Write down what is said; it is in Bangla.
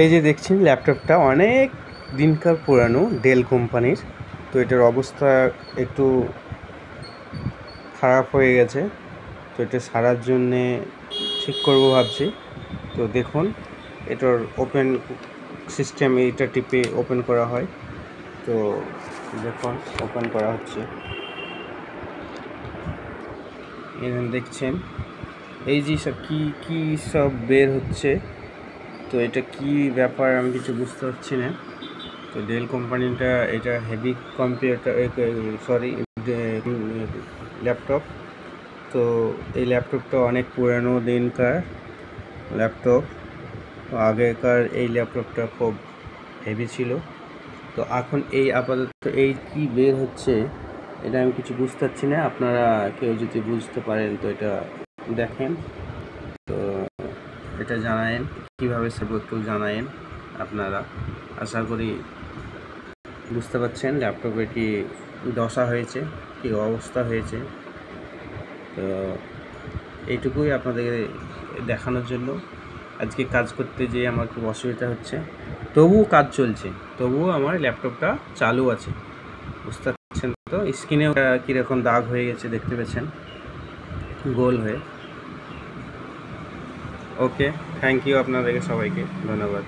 এই যে দেখছেন ল্যাপটপটা অনেক দিনকার পুরানো ডেল কোম্পানির। তো এটার অবস্থা একটু খারাপ হয়ে গেছে। তো এটা সারার জন্যে ঠিক করব ভাবছি। তো দেখুন এটার ওপেন সিস্টেম, এইটা টিপে ওপেন করা হয়। তো দেখুন ওপেন করা হচ্ছে। এখানে দেখছেন এই যে সব কি সব বের হচ্ছে। তো এটা কি ব্যাপার আমি কিছু বুঝতে পারছি না। তো ডেল কোম্পানিটা এটা হেভি কম্পিউটার ল্যাপটপ। তো এই ল্যাপটপটা অনেক পুরানো দিনকার ল্যাপটপ। তো আগেকার এই ল্যাপটপটা খুব হেভি ছিল। তো এখন এই আপাতত এই কি বের হচ্ছে এটা আমি কিছু বুঝতে পারছি না। আপনারা কেউ যদি বুঝতে পারেন তো এটা দেখেন, তো এটা জানায়েন কীভাবে সেভ একটু জানায়েন। আপনারা আশা করি বুঝতে পারছেন ল্যাপটপের কি দশা হয়েছে, কি অবস্থা হয়েছে। তো এইটুকুই আপনাদের দেখানোর জন্য। আজকে কাজ করতে যেয়ে আমার খুব অসুবিধা হচ্ছে, তবুও কাজ চলছে, তবুও আমার ল্যাপটপটা চালু আছে। বুঝতে পারছেন তো? স্ক্রিনেও কীরকম দাগ হয়ে গেছে দেখতে পেয়েছেন, গোল হয়ে। ওকে, থ্যাংক ইউ আপনাদেরকে সবাইকে, ধন্যবাদ।